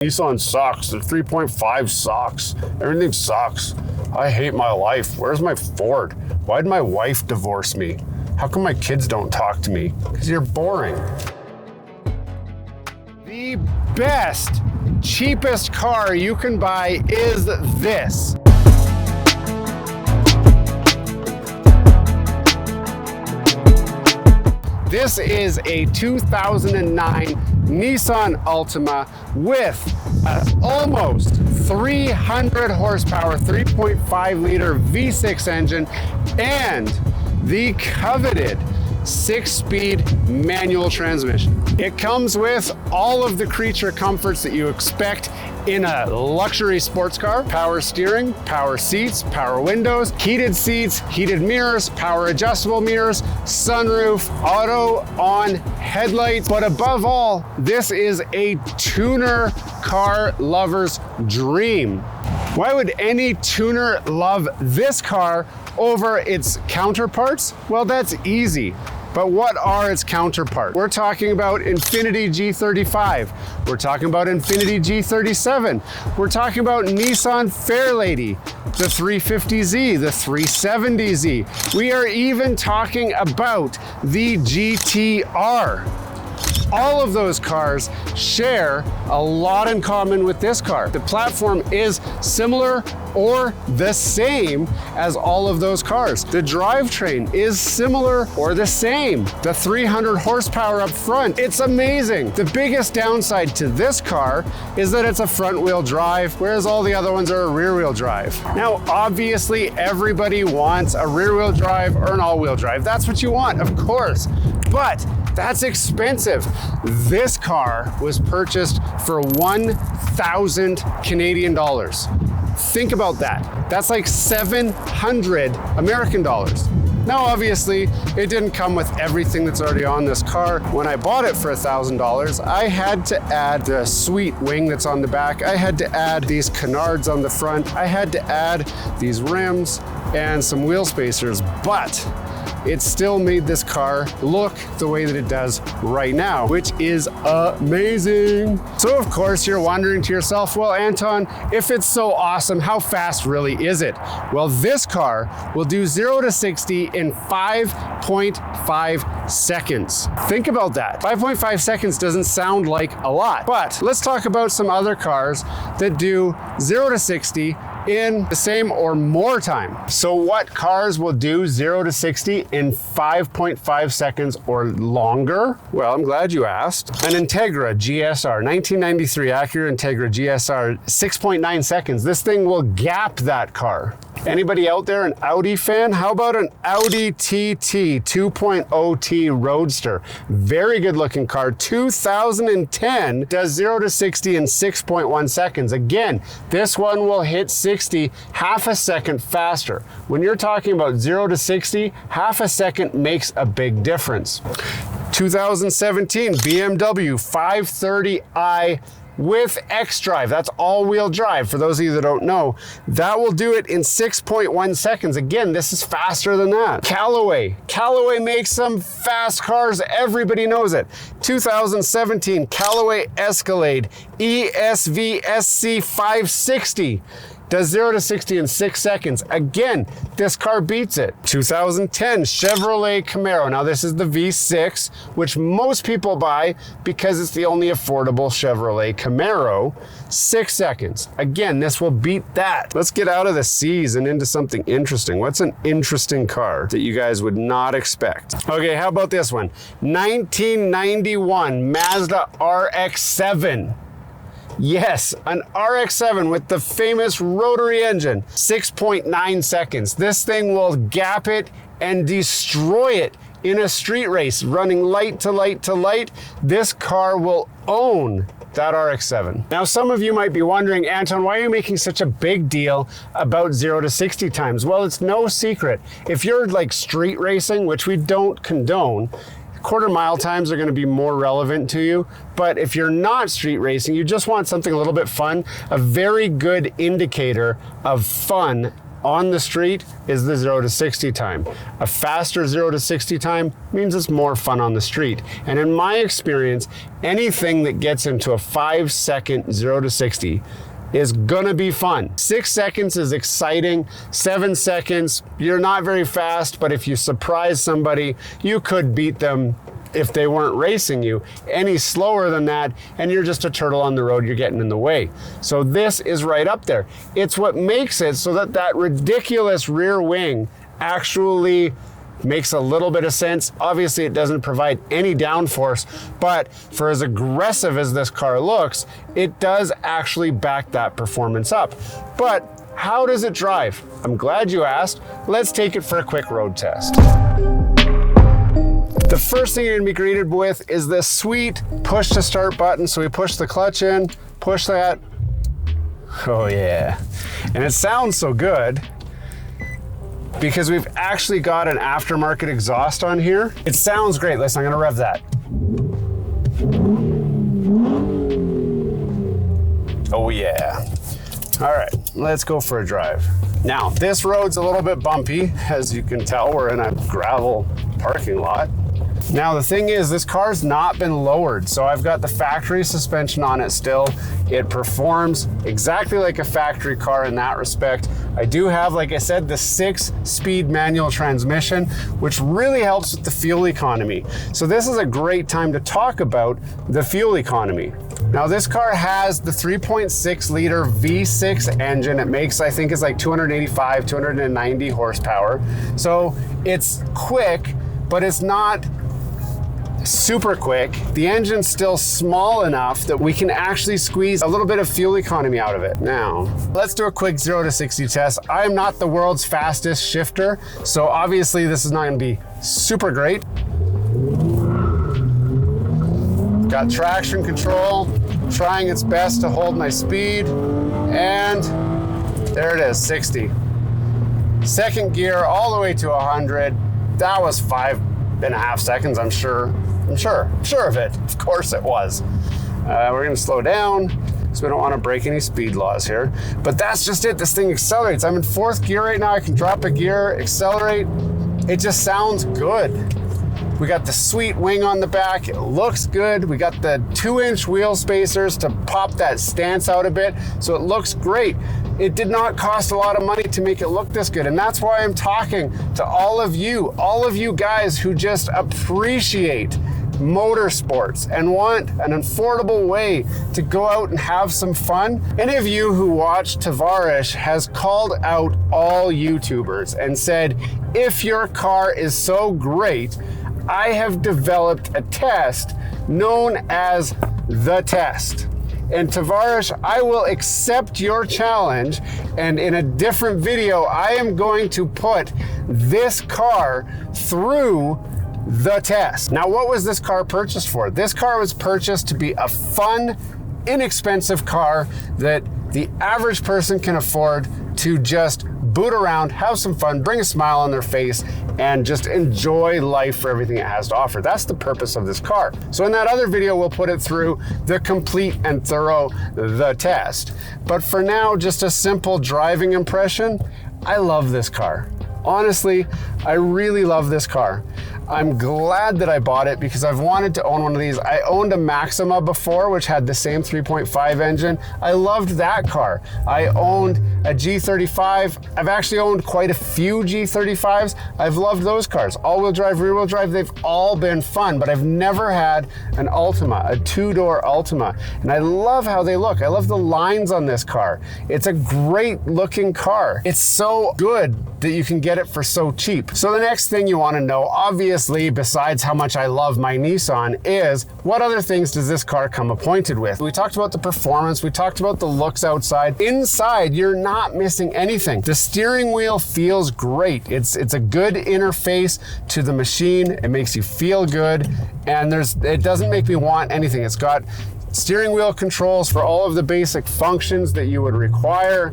Nissan sucks. The 3.5 sucks. Everything sucks. I hate my life. Where's my Ford? Why'd my wife divorce me? How come my kids don't talk to me? Because you're boring. The best, cheapest car you can buy is this. This is a 2009 Nissan Altima with almost 300 horsepower, 3.5 liter V6 engine, and the coveted 6-speed manual transmission. It comes with all of the creature comforts that you expect in a luxury sports car: power steering, power seats, power windows, heated seats, heated mirrors, power adjustable mirrors, sunroof, auto on headlights. But above all, this is a tuner car lover's dream. Why would any tuner love this car over its counterparts? Well, that's easy. But what are its counterparts? We're talking about Infiniti G35. We're talking about Infiniti G37. We're talking about Nissan Fairlady, the 350Z, the 370Z. We are even talking about the GTR. All of those cars share a lot in common with this car. The platform is similar or the same as all of those cars. The drivetrain is similar or the same. The 300 horsepower up front, it's amazing. The biggest downside to this car is that it's a front wheel drive, whereas all the other ones are a rear wheel drive. Now, obviously everybody wants a rear wheel drive or an all wheel drive. That's what you want, of course, but that's expensive. This car was purchased for 1,000 Canadian dollars. Think about that. That's like 700 American dollars. Now, obviously, it didn't come with everything that's already on this car. When I bought it for $1,000, I had to add the sweet wing that's on the back. I had to add these canards on the front. I had to add these rims and some wheel spacers, but it still made this car look the way that it does right now, which is amazing. So of course you're wondering to yourself, well, Anton, if it's so awesome, how fast really is it? Well, this car will do 0 to 60 in 5.5 seconds. Think about that. 5.5 seconds doesn't sound like a lot, but let's talk about some other cars that do 0 to 60 in the same or more time. So what cars will do 0 to 60 in 5.5 seconds or longer? Well, I'm glad you asked. An Integra GSR, 1993 Acura Integra GSR, 6.9 seconds. This thing will gap that car. Anybody out there an Audi fan? How about an Audi TT 2.0T Roadster? Very good looking car, 2010, does 0 to 60 in 6.1 seconds. Again, this one will hit 60 half a second faster. When you're talking about 0 to 60, half a second makes a big difference. 2017 BMW 530i with xDrive. That's all-wheel drive. For those of you that don't know, that will do it in 6.1 seconds. Again, this is faster than that. Callaway makes some fast cars. Everybody knows it. 2017 Callaway Escalade ESV SC 560. Does 0 to 60 in 6 seconds. Again, this car beats it. 2010 Chevrolet Camaro. Now this is the V6, which most people buy because it's the only affordable Chevrolet Camaro. 6 seconds. Again, this will beat that. Let's get out of the C's and into something interesting. What's an interesting car that you guys would not expect? Okay, how about this one? 1991 Mazda RX-7. Yes, an RX-7 with the famous rotary engine, 6.9 seconds. This thing will gap it and destroy it in a street race, running light to light to light. This car will own that RX-7. Now, some of you might be wondering, Anton, why are you making such a big deal about 0 to 60 times? Well, it's no secret. If you're like street racing, which we don't condone, quarter-mile times are going to be more relevant to you. But if you're not street racing, you just want something a little bit fun, a very good indicator of fun on the street is the 0 to 60 time. A faster 0 to 60 time means it's more fun on the street. And in my experience, anything that gets into a 5-second 0 to 60 is gonna be fun. 6 seconds is exciting. 7 seconds, you're not very fast, but if you surprise somebody, you could beat them if they weren't racing you. Any slower than that, and you're just a turtle on the road, you're getting in the way. So this is right up there. It's what makes it so that that ridiculous rear wing actually makes a little bit of sense. Obviously, it doesn't provide any downforce, but for as aggressive as this car looks, it does actually back that performance up. But how does it drive? I'm glad you asked. Let's take it for a quick road test. The first thing you're gonna be greeted with is this sweet push to start button. So we push the clutch in, push that. Oh yeah. And it sounds so good because we've actually got an aftermarket exhaust on here. It sounds great. Listen, I'm gonna rev that. Oh yeah. All right, let's go for a drive. Now, this road's a little bit bumpy. As you can tell, we're in a gravel parking lot. Now the thing is, this car's not been lowered, so I've got the factory suspension on it still. It performs exactly like a factory car in that respect. I do have, like I said, the 6-speed manual transmission, which really helps with the fuel economy. So this is a great time to talk about the fuel economy. Now this car has the 3.6 liter V6 engine. It makes, I think it's like 285, 290 horsepower. So it's quick, but it's not super quick. The engine's still small enough that we can actually squeeze a little bit of fuel economy out of it. Now, let's do a quick 0 to 60 test. I am not the world's fastest shifter, so obviously this is not gonna be super great. Got traction control, trying its best to hold my speed, and there it is, 60. Second gear all the way to 100. That was 5.5 seconds, I'm sure of it. Of course it was. We're gonna slow down because we don't want to break any speed laws here. But that's just it. This thing accelerates. I'm in 4th gear right now. I can drop a gear, accelerate. It just sounds good. We got the sweet wing on the back. It looks good. We got the 2-inch wheel spacers to pop that stance out a bit. So it looks great. It did not cost a lot of money to make it look this good. And that's why I'm talking to all of you guys who just appreciate motorsports and want an affordable way to go out and have some fun. Any of you who watch Tavares has called out all YouTubers and said, if your car is so great, I have developed a test known as the test. And Tavares, I will accept your challenge, and in a different video, I am going to put this car through the test. Now, what was this car purchased for? This car was purchased to be a fun, inexpensive car that the average person can afford to just boot around, have some fun, bring a smile on their face, and just enjoy life for everything it has to offer. That's the purpose of this car. So in that other video, we'll put it through the complete and thorough the test. But for now, just a simple driving impression. I love this car. Honestly, I really love this car. I'm glad that I bought it because I've wanted to own one of these. I owned a Maxima before, which had the same 3.5 engine. I loved that car. I owned a G35. I've actually owned quite a few G35s. I've loved those cars. All-wheel drive, rear-wheel drive, they've all been fun, but I've never had an Altima, a 2-door Altima. And I love how they look. I love the lines on this car. It's a great looking car. It's so good that you can get it for so cheap. So the next thing you want to know, obviously, besides how much I love my Nissan, is what other things does this car come appointed with? We talked about the performance, we talked about the looks outside. Inside, you're not missing anything. The steering wheel feels great. It's a good interface to the machine. It makes you feel good, and it doesn't make me want anything. It's got steering wheel controls for all of the basic functions that you would require.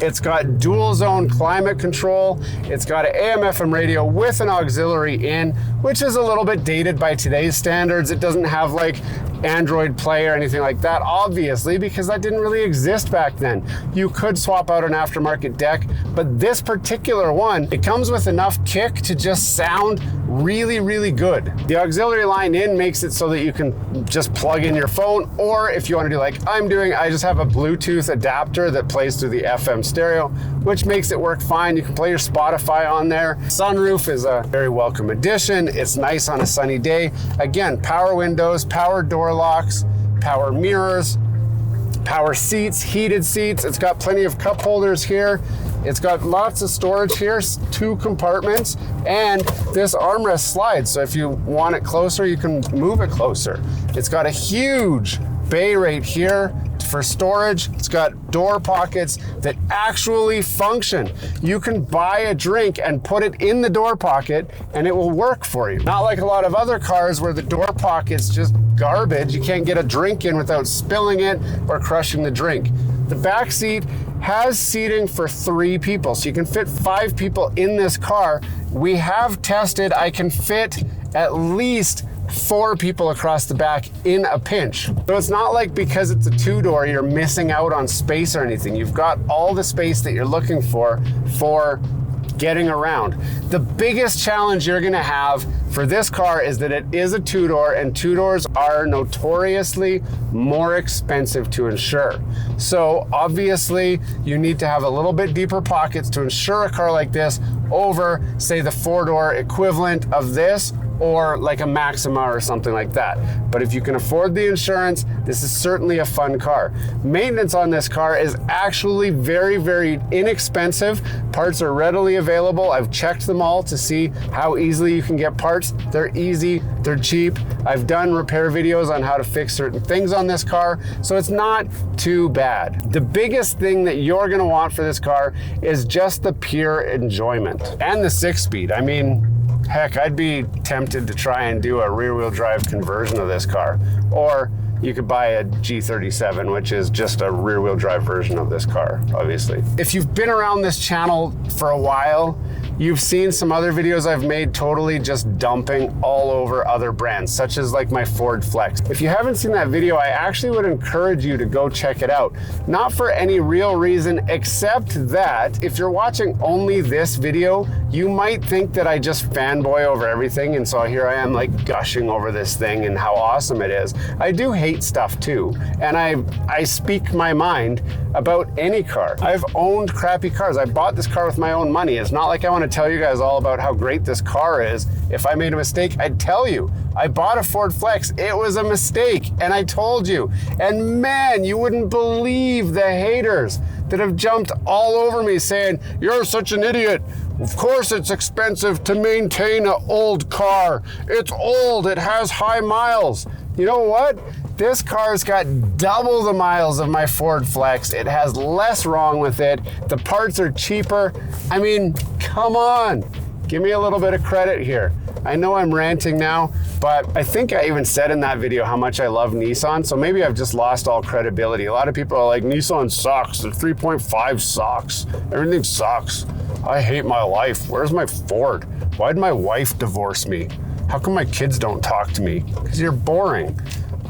It's got dual zone climate control. It's got an AM/FM radio with an auxiliary in, which is a little bit dated by today's standards. It doesn't have like Android Play or anything like that, obviously, because that didn't really exist back then. You could swap out an aftermarket deck, but this particular one, it comes with enough kick to just sound really, really good. The auxiliary line in makes it so that you can just plug in your phone, or if you want to do like I'm doing, I just have a Bluetooth adapter that plays through the FM stereo, which makes it work fine. You can play your Spotify on there. Sunroof is a very welcome addition. It's nice on a sunny day. Again, power windows, power door locks, power mirrors, power seats, heated seats. It's got plenty of cup holders here. It's got lots of storage here, 2 compartments, and this armrest slides. So if you want it closer, you can move it closer. It's got a huge bay right here for storage. It's got door pockets that actually function. You can buy a drink and put it in the door pocket and it will work for you. Not like a lot of other cars where the door pocket's just garbage. You can't get a drink in without spilling it or crushing the drink. The back seat has seating for 3 people, so you can fit 5 people in this car. We have tested, I can fit at least 4 people across the back in a pinch. So it's not like because it's a 2-door, you're missing out on space or anything. You've got all the space that you're looking for getting around. The biggest challenge you're gonna have for this car is that it is a 2-door, and 2-doors are notoriously more expensive to insure. So obviously you need to have a little bit deeper pockets to insure a car like this over, say, the 4-door equivalent of this, or like a Maxima or something like that. But if you can afford the insurance, this is certainly a fun car. Maintenance on this car is actually very, very inexpensive. Parts are readily available. I've checked them all to see how easily you can get parts. They're easy, they're cheap. I've done repair videos on how to fix certain things on this car, so it's not too bad. The biggest thing that you're gonna want for this car is just the pure enjoyment. And the 6-speed. I mean, heck, I'd be tempted to try and do a rear-wheel drive conversion of this car. Or you could buy a G37, which is just a rear-wheel drive version of this car, obviously. If you've been around this channel for a while, you've seen some other videos I've made totally just dumping all over other brands, such as like my Ford Flex. If you haven't seen that video, I actually would encourage you to go check it out. Not for any real reason, except that if you're watching only this video, you might think that I just fanboy over everything, and so here I am like gushing over this thing and how awesome it is. I do hate stuff too, and I speak my mind about any car. I've owned crappy cars. I bought this car with my own money. It's not like I want to tell you guys all about how great this car is. If I made a mistake, I'd tell you. I bought a Ford Flex. It was a mistake, and I told you. And man, you wouldn't believe the haters that have jumped all over me saying, "You're such an idiot. Of course it's expensive to maintain an old car. It's old, it has high miles." You know what? This car's got double the miles of my Ford Flex. It has less wrong with it. The parts are cheaper. I mean, come on. Give me a little bit of credit here. I know I'm ranting now, but I think I even said in that video how much I love Nissan, so maybe I've just lost all credibility. A lot of people are like, Nissan sucks, the 3.5 sucks, everything sucks. I hate my life. Where's my Ford? Why'd my wife divorce me? How come my kids don't talk to me? Because you're boring.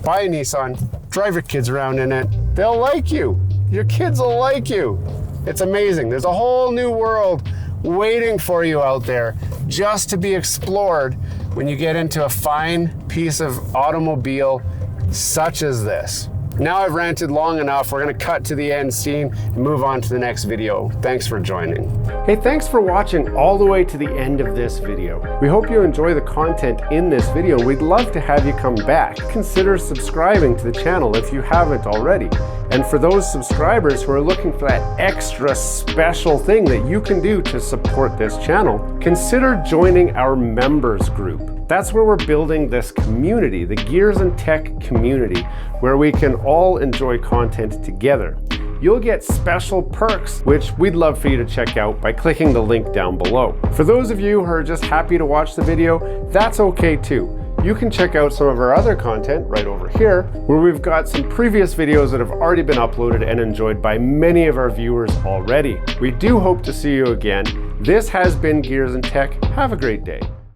Buy a Nissan, drive your kids around in it. They'll like you. Your kids will like you. It's amazing. There's a whole new world waiting for you out there just to be explored when you get into a fine piece of automobile such as this. Now I've ranted long enough. We're gonna cut to the end scene and move on to the next video. Thanks for joining. Hey, thanks for watching all the way to the end of this video. We hope you enjoy the content in this video. We'd love to have you come back. Consider subscribing to the channel if you haven't already. And for those subscribers who are looking for that extra special thing that you can do to support this channel, consider joining our members group. That's where we're building this community, the Gears and Tech community, where we can all enjoy content together. You'll get special perks, which we'd love for you to check out by clicking the link down below. For those of you who are just happy to watch the video, that's okay too. You can check out some of our other content right over here, where we've got some previous videos that have already been uploaded and enjoyed by many of our viewers already. We do hope to see you again. This has been Gears and Tech. Have a great day.